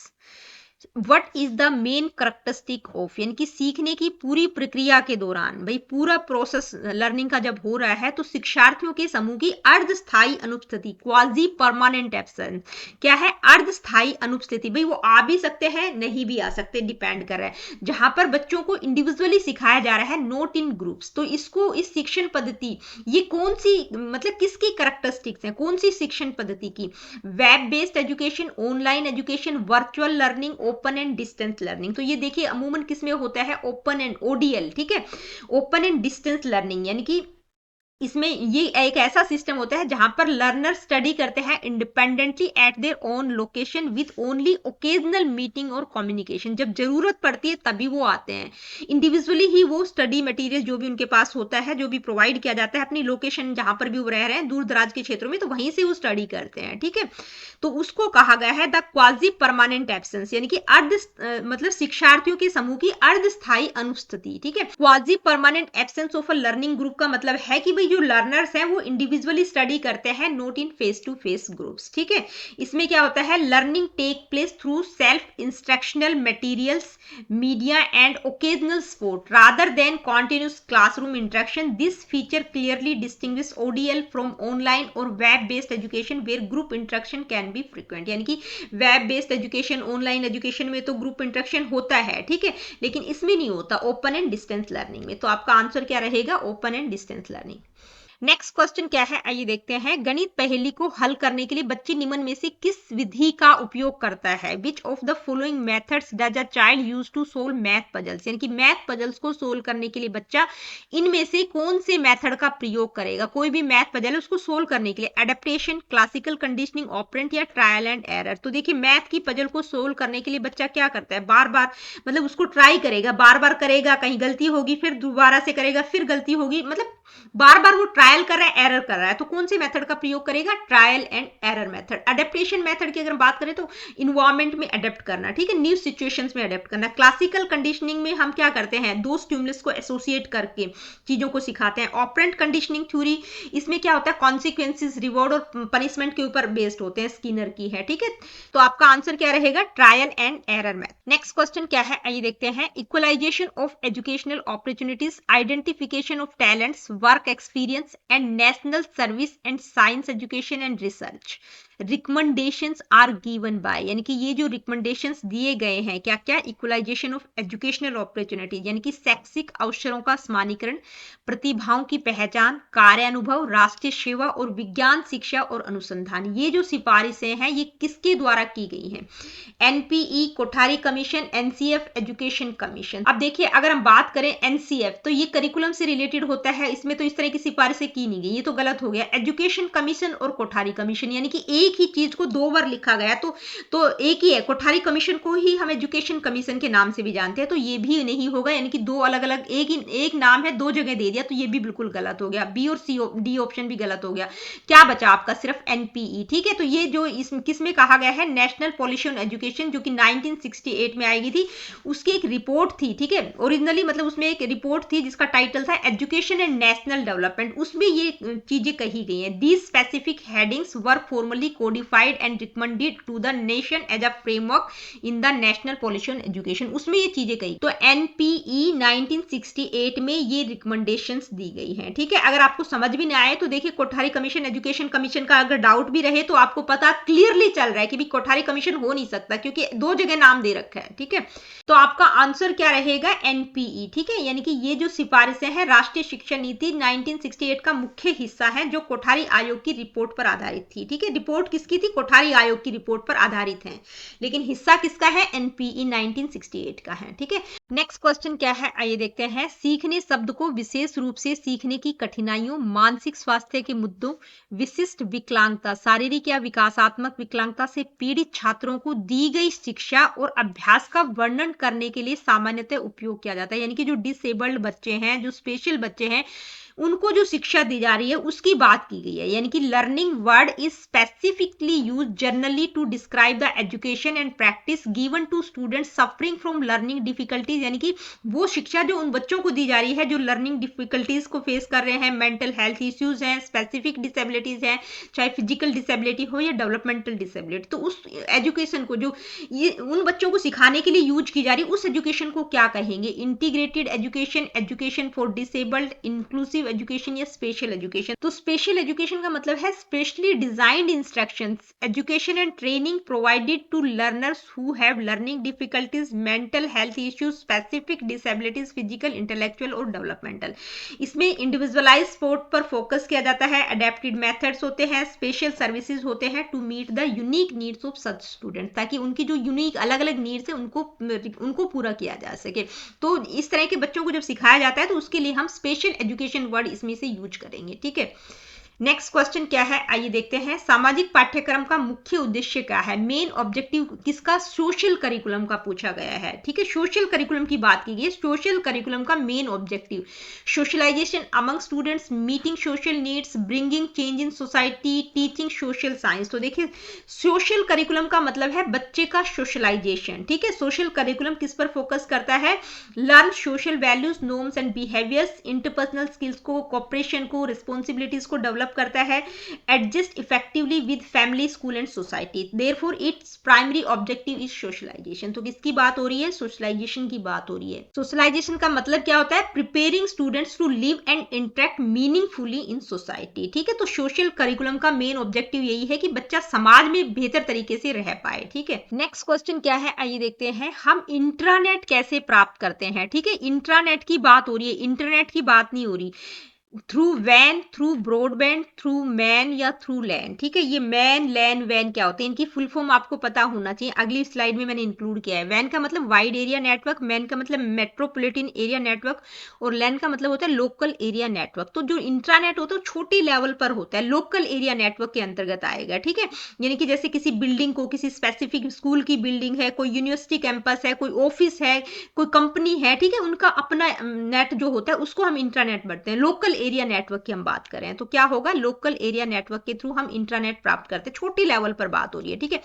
What is the main characteristic of, यानी कि सीखने की पूरी प्रक्रिया के दौरान, भाई पूरा प्रोसेस लर्निंग का जब हो रहा है तो शिक्षार्थियों के समूह की अर्धस्थायी अनुपस्थिति, क्वाजी परमानेंट एब्सेंस क्या है, अर्धस्थायी अनुपस्थिति, भाई वो आ भी सकते हैं नहीं भी आ सकते, डिपेंड कर रहा है, जहां पर बच्चों को इंडिविजुअली सिखाया जा रहा है, नोट इन ग्रुप्स। तो इसको, इस शिक्षण पद्धति, ये कौन सी मतलब किसकी करेक्टरिस्टिक्स है, कौन सी शिक्षण पद्धति की, web based education, online education, virtual learning, open and distance learning. तो ये देखिए अमूमन किस में होता है, ओपन एंड ODL, ठीक है, ओपन एंड डिस्टेंस लर्निंग, यानी कि इसमें ये एक ऐसा सिस्टम होता है जहां पर लर्नर स्टडी करते हैं independently eight their own location with only occasional meeting और कम्युनिकेशन। जब जरूरत पड़ती है तभी वो आते हैं, इंडिविजुअली ही वो स्टडी मटेरियल जो भी उनके पास होता है, जो भी प्रोवाइड किया जाता है अपनी लोकेशन जहां पर भी वो रह रहे हैं दूर दराज के क्षेत्रों में, तो वहीं से वो स्टडी करते हैं, ठीक है। तो उसको कहा गया है द क्वाजी परमानेंट एब्सेंस, यानी कि मतलब शिक्षार्थियों के समूह की अर्धस्थायी अनुपस्थिति, ठीक है। Quasi permanent absence of a learning group का मतलब है कि भाई जो लर्नर्स हैं वो इंडिविजुअली स्टडी करते हैं, not in face to face groups, ठीक है। इसमें क्या होता है, learning take place through self instructional materials, media and occasional support rather than continuous classroom interaction. This feature clearly distinguish ODL from online और web based education where group interaction can be frequent, यानी कि web based education, online education में तो ग्रुप इंटरेक्शन होता है, ठीक है, लेकिन इसमें नहीं होता ओपन एंड डिस्टेंस लर्निंग में। तो आपका आंसर क्या रहेगा, open and distance learning. Next question क्या है, आइए देखते हैं। गणित पहेली को हल करने के लिए बच्चे निम्न में से किस विधि का उपयोग करता है, which of the following methods does a child use to solve math puzzles, यानी कि मैथ पजल्स को सोल्व करने के लिए बच्चा इनमें से कौन से मेथड का प्रयोग करेगा। कोई भी मैथ पजल है उसको सोल्व करने के लिए एडेप्टेशन, क्लासिकल कंडीशनिंग, ऑपरेंट या ट्रायल एंड एरर। तो देखिए मैथ की पजल को सोल्व करने के लिए बच्चा क्या करता है, बार बार मतलब उसको ट्राई करेगा, बार बार करेगा, कहीं गलती होगी फिर दोबारा से करेगा, फिर गलती होगी, मतलब बार बार वो ट्रायल कर रहा है, एरर कर रहा है। तो कौन से मेथड का प्रयोग करेगा, trial and error method. Adaptation method की अगर बात करें तो इन्वायरमेंट में अडेप्ट करना, ठीक है, न्यू सिचुएशंस में अडेप्ट करना। क्लासिकल कंडीशनिंग में हम क्या करते हैं, दो स्टिमुलस को एसोसिएट करके चीजों को सिखाते हैं। ऑपरेंट कंडीशनिंग थ्योरी, इसमें क्या होता है, कॉन्सिक्वेंसेस, रिवॉर्ड और पनिशमेंट के ऊपर बेस्ड होते हैं, स्किनर की है, ठीक है। तो आपका आंसर क्या रहेगा, trial and error method. Next question क्या है, आइए देखते हैं। Equalisation of educational opportunities, identification of talents, work experience and national service and science education and research recommendations are given by, यानी कि ये जो रिकमेंडेशंस दिए गए हैं क्या क्या, इक्वलाइजेशन ऑफ एजुकेशनल अपॉर्चुनिटीज, यानी कि शैक्षिक अवसरों का समानीकरण, प्रतिभाओं की पहचान, कार्य अनुभव, राष्ट्रीय सेवा और विज्ञान शिक्षा और अनुसंधान। ये जो सिफारिशें हैं ये किसके द्वारा की गई हैं, NPE, Kothari commission, NCF, education commission. अब देखिए अगर हम बात करें NCF तो ये करिकुलम से रिलेटेड होता है, इसमें तो इस तरह की सिफारिशें की नहीं गई, ये तो गलत हो गया। एजुकेशन कमीशन और कोठारी कमीशन, यानी कि एक ही चीज को दो बार लिखा गया, तो एक ही है। कोठारी कमीशन को ही हम एजुकेशन कमीशन के नाम से भी जानते हैं, तो ये भी नहीं होगा, यानी कि दो अलग अलग एक नाम है, दो जगह दे दिया, तो ये भी बिल्कुल गलत हो गया। बी और D ऑप्शन भी गलत हो गया। क्या बचा आपका, सिर्फ NPE, ठीक है। तो ये जो किसमें कहा गया है, नेशनल पॉलिसी ऑन एजुकेशन, जो कि 1968 में आई थी, उसकी एक रिपोर्ट थी, ठीक है, ओरिजिनली मतलब उसमें एक रिपोर्ट थी जिसका टाइटल था एजुकेशन एंड नेशनल डेवलपमेंट, उसमें ये चीजें कही गई हैं। These specific headings were formally codified and recommended to the nation as a framework in the national policy on education, उसमें ये चीजें कही। तो NPE 1968 में ये रिकमेंडेशंस दी गई हैं, ठीक है। अगर आपको समझ भी नहीं आए तो देखिए कोठारी कमीशन, एजुकेशन कमीशन का अगर डाउट भी रहे तो आपको पता क्लियरली चल रहा है कि भी कोठारी कमीशन हो नहीं सकता, क्योंकि दो जगह नाम दे रखा है, ठीक है। तो आपका आंसर क्या रहेगा, NPE, ठीक है। यानी कि ये जो सिफारिशें हैं राष्ट्रीय शिक्षा नीति 1968 का मुख्य हिस्सा है, जो कोठारी आयोग की रिपोर्ट पर आधारित थी, ठीक है। रिपोर्ट किसकी थी, कोठारी आयोग की रिपोर्ट पर आधारित है, लेकिन हिस्सा किसका है, NPE 1968 का है, ठीक है। नेक्स्ट क्वेश्चन क्या है, आइए देखते हैं। सीखने शब्द को विशेष रूप से सीखने की कठिनाइयों, मानसिक स्वास्थ्य के मुद्दों, विशिष्ट विकलांगता, शारीरिक या विकासात्मक विकलांगता से पीड़ित छात्रों को दी गई शिक्षा और अभ्यास का वर्णन करने के लिए सामान्यतः उपयोग किया जाता है। यानी कि जो डिसेबल्ड बच्चे हैं, जो स्पेशल बच्चे हैं, उनको जो शिक्षा दी जा रही है उसकी बात की गई है। यानी कि learning word is specifically use generally to describe the education and practice given to students suffering from learning difficulties, यानी कि वो शिक्षा जो उन बच्चों को दी जा रही है जो लर्निंग डिफिकल्टीज को फेस कर रहे हैं, मेंटल हेल्थ इश्यूज हैं, स्पेसिफिक डिसेबिलिटीज हैं, चाहे फिजिकल डिसेबिलिटी हो या डेवलपमेंटल डिसेबिलिटी, तो उस एजुकेशन को जो ये उन बच्चों को सिखाने के लिए यूज की जा रही है उस एजुकेशन को क्या कहेंगे, integrated education, education for disabled, inclusive inclusive education या स्पेशल एजुकेशन। तो स्पेशल एजुकेशन का मतलब है specially designed instructions, education and training provided to learners who have learning difficulties, mental health issues, specific disabilities, physical, intellectual और डेवलपमेंटल। इसमें इंडिविजुअलाइज सपोर्ट पर फोकस किया जाता है, अडेप्टेड मेथड्स होते हैं, स्पेशल सर्विसेज होते हैं to meet the unique needs of such student, ताकि उनकी जो यूनिक अलग अलग नीड्स है उनको पूरा किया जा सके। तो इस तरह के बच्चों को जब सिखाया जाता है तो उसके लिए हम स्पेशल एजुकेशन वर्ड इसमें से यूज करेंगे, ठीक है। नेक्स्ट क्वेश्चन क्या है, आइए देखते हैं। सामाजिक पाठ्यक्रम का मुख्य उद्देश्य क्या है? मेन ऑब्जेक्टिव किसका? सोशल करिकुलम का पूछा गया है, ठीक है। सोशल करिकुलम की बात की गई। सोशल करिकुलम का main objective socialisation among students, meeting social needs, bringing change in society, teaching social science. तो देखिए सोशल करिकुलम का मतलब है बच्चे का सोशलाइजेशन, ठीक है। सोशल करिकुलम किस पर फोकस करता है? Learn social values, norms and behaviours, interpersonal skills को, कोऑपरेशन को, रिस्पॉन्सिबिलिटीज को डेवलप करता है, adjust effectively with family, school and society. Therefore its primary objective is socialisation. तो किसकी बात हो रही है? सोशलाइजेशन की बात हो रही है। सोशलाइजेशन का मतलब क्या होता है? Preparing students to live and interact meaningfully in society, ठीक है। तो सोशल करिकुलम का मेन ऑब्जेक्टिव यही है कि बच्चा समाज में बेहतर तरीके से रह पाए, ठीक है। नेक्स्ट क्वेश्चन क्या है, आइए देखते हैं। हम इंट्रानेट कैसे प्राप्त करते हैं, ठीक है। इंट्रानेट की बात हो रही है, इंटरनेट की बात नहीं हो रही। थ्रू वैन, थ्रू ब्रॉडबैंड, थ्रू मैन या थ्रू लैन, ठीक है। ये मैन, लैन, वैन क्या होते हैं, इनकी फुल फॉर्म आपको पता होना चाहिए। अगली स्लाइड में मैंने इंक्लूड किया है। वैन का मतलब वाइड एरिया नेटवर्क, मैन का मतलब मेट्रोपॉलिटन एरिया नेटवर्क, और लैन का मतलब होता है लोकल एरिया नेटवर्क। तो जो इंट्रानेट होता है छोटी लेवल पर होता है, लोकल एरिया नेटवर्क के अंतर्गत आएगा, ठीक है। यानी कि जैसे किसी बिल्डिंग को, किसी स्पेसिफिक स्कूल की बिल्डिंग है, कोई यूनिवर्सिटी कैंपस है, कोई ऑफिस है, कोई कंपनी है, ठीक है, उनका अपना नेट जो होता है उसको हम इंट्रानेट बोलते हैं। लोकल एरिया नेटवर्क की हम बात करें तो क्या होगा? लोकल एरिया नेटवर्क के थ्रू हम इंटरनेट प्राप्त करते हैं। छोटी लेवल पर बात हो रही है, ठीक है।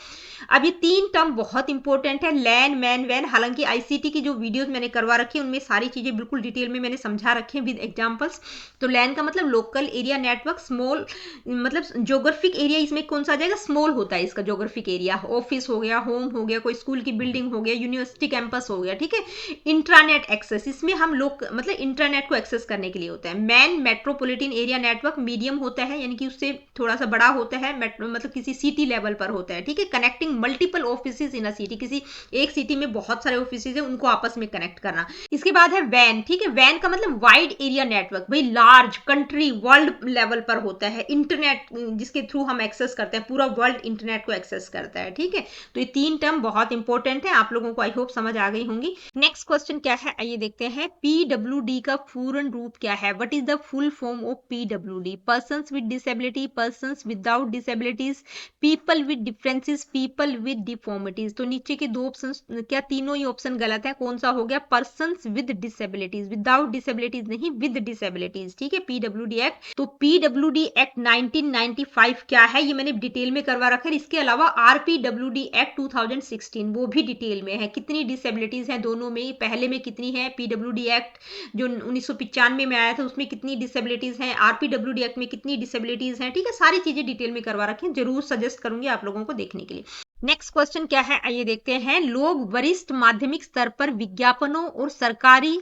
अब ये तीन टर्म बहुत इंपॉर्टेंट है, लैन, मैन, वैन। हालांकि आईसीटी की जो वीडियोस मैंने करवा रखी है उनमें सारी चीजें बिल्कुल डिटेल में मैंने समझा रखी है विद एग्जांपल्स। तो लैन का मतलब लोकल एरिया नेटवर्क, स्मॉल मतलब ज्योग्राफिक एरिया इसमें कौन सा आ जाएगा? स्मॉल होता है इसका ज्योग्राफिक एरिया। ऑफिस हो गया, होम हो गया, कोई स्कूल की बिल्डिंग हो गया, यूनिवर्सिटी कैंपस हो गया, ठीक है। इंट्रानेट एक्सेस, इसमें हम लोग मतलब इंटरनेट को एक्सेस करने के लिए होता है। Man metropolitan area network medium होता है, यानी कि उससे थोड़ा सा बड़ा होता है, मतलब किसी सिटी लेवल पर होता है, ठीक है। कनेक्टिंग मल्टीपल ऑफिसेज इन अ सिटी, किसी एक सिटी में बहुत सारे ऑफिसेज है उनको आपस में कनेक्ट करना। इसके बाद है वैन, ठीक है। वैन का मतलब वाइड एरिया नेटवर्क, भाई लार्ज कंट्री वर्ल्ड लेवल पर होता है। इंटरनेट जिसके थ्रू हम एक्सेस करते हैं, पूरा वर्ल्ड इंटरनेट को एक्सेस करता है, ठीक है। तो ये तीन टर्म बहुत इंपॉर्टेंट है, आप लोगों को आई होप समझ आ गई होंगी। नेक्स्ट क्वेश्चन क्या है, आइए देखते हैं। पीडब्ल्यूडी का पूर्ण रूप क्या है? What is the full form of PWD? Persons with disability, persons without disabilities, people with differences, people with deformities. तो नीचे के दो ऑप्शन, क्या तीनों ही ऑप्शन गलत है? कौन सा हो गया? Persons with disabilities, without disabilities नहीं, विद डिसेबिलिटीज, ठीक है। पीडब्ल्यूडी एक्ट, तो पीडब्ल्यूडी एक्ट 1995 क्या है ये मैंने डिटेल में करवा रखा है। इसके अलावा आरपीडब्ल्यूडी एक्ट 2016 वो भी डिटेल में है, कितनी डिसेबिलिटीज है दोनों में, पहले में कितनी है, पीडब्ल्यूडी एक्ट जो 1995 में आया था उसमें कितनी डिसेबिलिटीज हैं, आरपीडब्ल्यूडी एक्ट में कितनी डिसेबिलिटीज हैं, ठीक है। सारी चीजें डिटेल में करवा रखी हैं, जरूर सजेस्ट करूंगी आप लोगों को देखने के लिए। नेक्स्ट क्वेश्चन क्या है, आइए देखते हैं। लोग वरिष्ठ माध्यमिक स्तर पर विज्ञापनों और सरकारी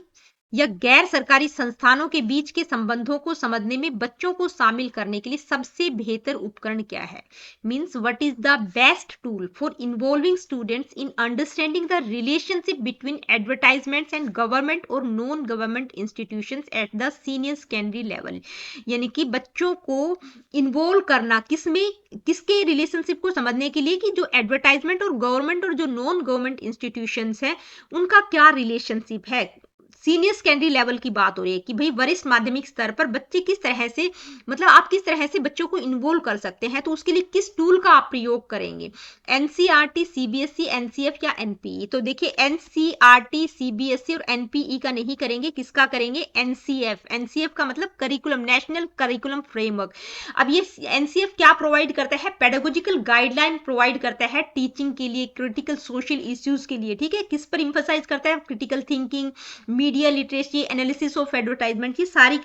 या गैर सरकारी संस्थानों के बीच के संबंधों को समझने में बच्चों को शामिल करने के लिए सबसे बेहतर उपकरण क्या है? Means what is the best tool for involving students in understanding the relationship between advertisements and government और non government institutions at the senior secondary level. यानी कि बच्चों को इन्वॉल्व करना किसमें, किसके रिलेशनशिप को समझने के लिए कि जो एडवर्टाइजमेंट और गवर्नमेंट और जो नॉन गवर्नमेंट इंस्टीट्यूशंस है उनका क्या रिलेशनशिप है। सीनियर सेकेंडरी लेवल की बात हो रही है कि भाई वरिष्ठ माध्यमिक स्तर पर बच्चे किस तरह से, मतलब आप किस तरह से बच्चों को इन्वॉल्व कर सकते हैं, तो उसके लिए किस टूल का आप प्रयोग करेंगे? एनसीईआरटी, सीबीएसई, एनसीएफ या एनपीई? तो देखिए एनसीईआरटी, सीबीएसई और एनपीई का नहीं करेंगे, किसका करेंगे? एनसीएफ। एनसीएफ का मतलब करिकुलम, नेशनल करिकुलम फ्रेमवर्क। अब ये एनसीएफ क्या प्रोवाइड करता है? पेडागोजिकल गाइडलाइन प्रोवाइड करता है टीचिंग के लिए, क्रिटिकल सोशल इश्यूज के लिए, ठीक है। किस पर इंफसाइज करता है? Critical thinking, media literacy, analysis of advertisement, ये सारी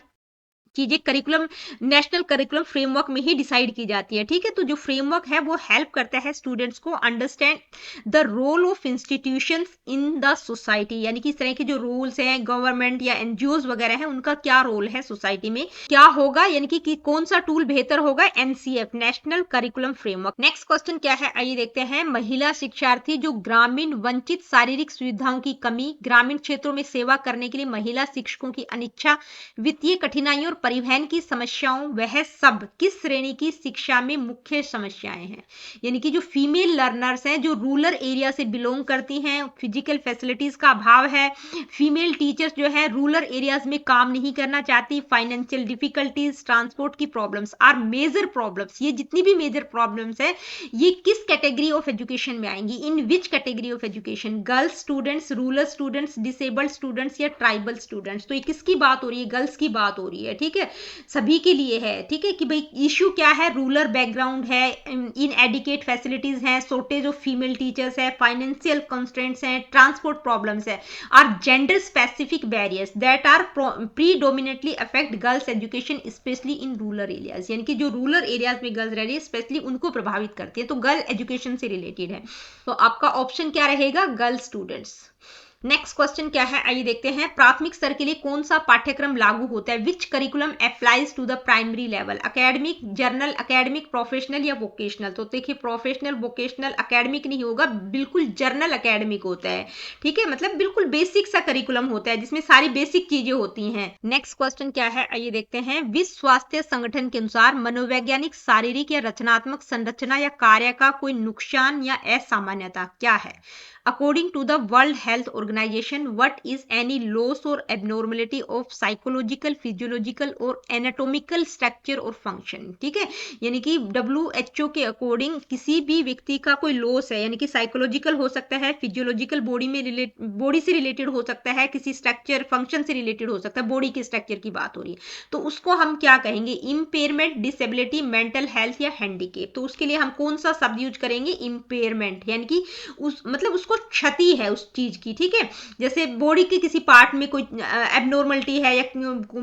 चीजें करिकुलम, नेशनल करिकुलम फ्रेमवर्क में ही डिसाइड की जाती है। ठीक है, तो जो फ्रेमवर्क है वो हेल्प करता है स्टूडेंट्स को understand the role of institutions in the society, यानी कि इस तरह के जो रूल्स हैं गवर्नमेंट या एनजीओज वगैरह हैं उनका क्या रोल है सोसाइटी में, क्या होगा, यानी कि कौन सा टूल बेहतर होगा, NCF, national curriculum framework. Next question क्या है, आइए देखते हैं। महिला शिक्षार्थी जो ग्रामीण वंचित शारीरिक सुविधाओं की कमी, ग्रामीण क्षेत्रों में सेवा करने के लिए महिला शिक्षकों की अनिच्छा, वित्तीय कठिनाइयों और परिवहन की समस्याओं, वह सब किस श्रेणी की शिक्षा में मुख्य समस्याएं हैं। यानी कि जो फीमेल लर्नर्स हैं जो रूरल एरिया से बिलोंग करती हैं, फिजिकल फैसिलिटीज का अभाव है, फीमेल टीचर्स जो है रूरल एरियाज में काम नहीं करना चाहती, फाइनेंशियल डिफिकल्टीज, ट्रांसपोर्ट की प्रॉब्लम्स आर मेजर प्रॉब्लम्स। ये जितनी भी मेजर प्रॉब्लम्स है ये किस कैटेगरी ऑफ एजुकेशन में आएंगी, in which category of education, girls students, rural students, disabled students या ट्राइबल स्टूडेंट्स। तो ये किसकी बात हो रही है, गर्ल्स की बात हो रही है। ठीक है, सभी के लिए है। ठीक है, कि भाई इश्यू क्या है, रूरल बैकग्राउंड है, इनएडिकेट फैसिलिटीज हैं, शॉर्टेज ऑफ फीमेल टीचर्स है, फाइनेंशियल कंस्ट्रेंट्स हैं, ट्रांसपोर्ट प्रॉब्लम्स है, are gender specific barriers that are predominantly affect girls education specially in rural areas. यानी कि जो रूरल एरियाज में गर्ल्स रह रही है स्पेशली उनको प्रभावित करती है, तो गर्ल एजुकेशन से रिलेटेड है। तो आपका ऑप्शन क्या रहेगा, गर्ल स्टूडेंट्स। नेक्स्ट क्वेश्चन क्या है, आइए देखते हैं। प्राथमिक स्तर के लिए कौन सा पाठ्यक्रम लागू होता है, which curriculum applies to the primary level, academic, general, academic, professional या वोकेशनल। तो देखिए प्रोफेशनल, वोकेशनल, एकेडमिक नहीं होगा, बिल्कुल जर्नल एकेडमिक होता है। ठीक है, मतलब बिल्कुल बेसिक सा करिकुलम होता है जिसमें सारी बेसिक चीजें होती हैं। नेक्स्ट क्वेश्चन क्या है, आइए देखते हैं। विश्व स्वास्थ्य संगठन के अनुसार मनोवैज्ञानिक, शारीरिक या रचनात्मक संरचना या कार्य का कोई नुकसान या असामान्यता क्या है। According to the World Health Organization, what is any loss or abnormality of psychological, physiological और anatomical structure और function। ठीक है, यानी कि WHO के अकॉर्डिंग किसी भी व्यक्ति का कोई लॉस है, यानी कि साइकोलॉजिकल हो सकता है, फिजियोलॉजिकल बॉडी से रिलेटेड हो सकता है, किसी स्ट्रक्चर फंक्शन से रिलेटेड हो सकता है, बॉडी के स्ट्रक्चर की बात हो रही है, तो उसको हम क्या कहेंगे, इम्पेयरमेंट, डिसेबिलिटी, मेंटल हेल्थ या हैंडीकेप। तो उसके लिए हम कौन सा शब्द यूज करेंगे, इम्पेयरमेंट, यानी कि उस मतलब उसको क्षति है उस चीज की। ठीक है, जैसे बॉडी के किसी पार्ट में कोई एबनॉर्मलिटी है या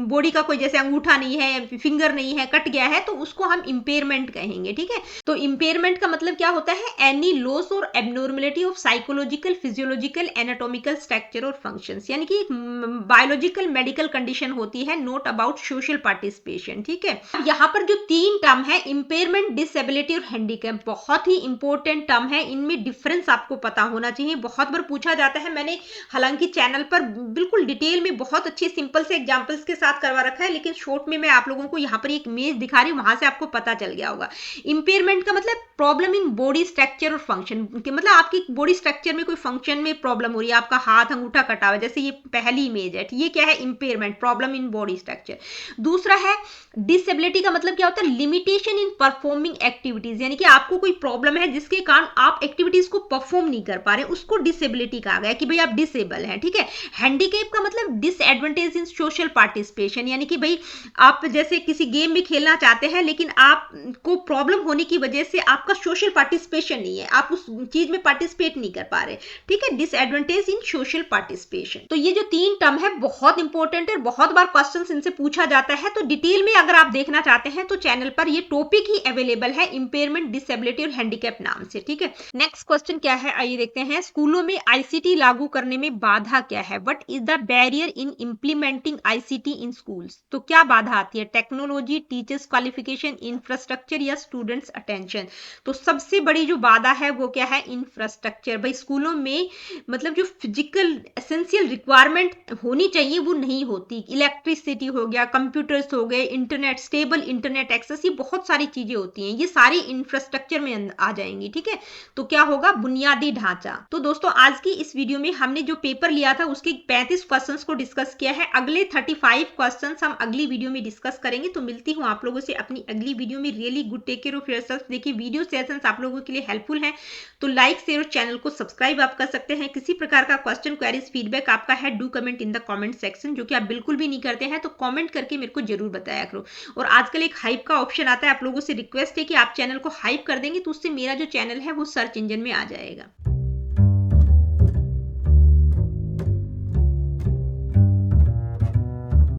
बॉडी का कोई जैसे अंगूठा नहीं है, फिंगर नहीं है, कट गया है, तो उसको हम इम्पेयरमेंट कहेंगे। ठीक है, तो इम्पेयरमेंट का मतलब क्या होता है, एनी लॉस और abnormality of psychological, physiological, anatomical structure और फंक्शंस, यानी कि बायोलॉजिकल मेडिकल कंडीशन होती है, नॉट अबाउट सोशल पार्टिसिपेशन। ठीक है, यहाँ पर जो तीन टर्म है, इम्पेयरमेंट, डिसेबिलिटी और हैंडीकैप, बहुत ही इंपॉर्टेंट टर्म है, इनमें डिफरेंस आपको पता होना चाहिए। बहुत बार पूछा जाता है, मैंने हालांकि चैनल पर बिल्कुल डिटेल में बहुत अच्छे सिंपल से एग्जांपल्स के साथ करवा रखा है, लेकिन शॉर्ट में मैं आप लोगों को यहाँ पर एक इमेज दिखा रही हूँ, वहां से आपको पता चल गया होगा। इंपेयरमेंट का मतलब प्रॉब्लम इन बॉडी स्ट्रक्चर और फंक्शन, मतलब आपकी बॉडी स्ट्रक्चर में कोई फंक्शन में प्रॉब्लम हो रही है, आपका हाथ अंगूठा कटा हुआ है, जैसे ये पहली इमेज है, ये क्या है, impairment, problem in body structure. दूसरा है डिसेबिलिटी, का मतलब क्या होता है, लिमिटेशन इन परफॉर्मिंग एक्टिविटीज, यानी कि आपको कोई प्रॉब्लम है जिसके कारण आप एक्टिविटीज को परफॉर्म नहीं कर पा रहे, उसको डिसेबिलिटी कहा गया कि भाई आप डिसेबल हैं। ठीक है, हैंडीकेप का मतलब डिसएडवांटेज इन सोशल पार्टिसिपेशन, यानी कि भाई आप जैसे किसी गेम में खेलना चाहते हैं लेकिन आपको प्रॉब्लम होने की वजह से आपका सोशल पार्टिसिपेशन नहीं है, आप उस चीज में पार्टिसिपेट नहीं कर पा रहे। ठीक है, डिसएडवांटेज इन सोशल पार्टिसिपेशन। तो ये जो तीन टर्म है बहुत इंपॉर्टेंट है, बहुत बार क्वेश्चन इनसे पूछा जाता है, तो डिटेल में अगर आप देखना चाहते हैं तो चैनल पर ये टॉपिक ही अवेलेबल है, इंपेयरमेंट, डिसेबिलिटी और हैंडीकैप नाम से। ठीक है, नेक्स्ट क्वेश्चन क्या है, आइए देखते हैं। स्कूलों में आईसीटी लागू करने में बाधा क्या है, what is the barrier in implementing ICT in schools. तो क्या बाधा आती है, टेक्नोलॉजी, टीचर्स क्वालिफिकेशन, इंफ्रास्ट्रक्चर या स्टूडेंट्स अटेंशन। तो सबसे बड़ी जो बाधा है वो क्या है, इंफ्रास्ट्रक्चर। भाई स्कूलों में मतलब जो फिजिकल एसेंशियल रिक्वायरमेंट होनी चाहिए वो नहीं होती, इलेक्ट्रिसिटी हो गया, कंप्यूटर्स हो गए, इंटरनेट, स्टेबल इंटरनेट एक्सेस, ये बहुत सारी चीजें होती हैं, ये सारी इंफ्रास्ट्रक्चर में आ जाएंगी। ठीक है, तो क्या होगा, बुनियादी ढांचा। तो दोस्तों आज की इस वीडियो में हमने जो पेपर लिया था उसके 35 क्वेश्चंस को डिस्कस किया है, अगले 35 क्वेश्चंस हम अगली वीडियो में डिस्कस करेंगे। तो मिलती हूँ आप लोगों से अपनी अगली वीडियो में। Really good, take care of yourself. देखिए वीडियो सेशंस आप लोगों के लिए हेल्पफुल हैं तो लाइक, शेयर और चैनल को सब्सक्राइब आप कर सकते हैं। किसी प्रकार का क्वेश्चन, क्वेरीज, फीडबैक आपका है, do comment in the comment section, जो कि आप बिल्कुल भी नहीं करते हैं तो कमेंट करके मेरे को जरूर बताया करो। और आजकल एक हाइप का ऑप्शन आता है, आप लोगों से रिक्वेस्ट है कि आप चैनल को हाइप कर देंगे तो उससे मेरा जो चैनल है वो सर्च इंजन में आ जाएगा।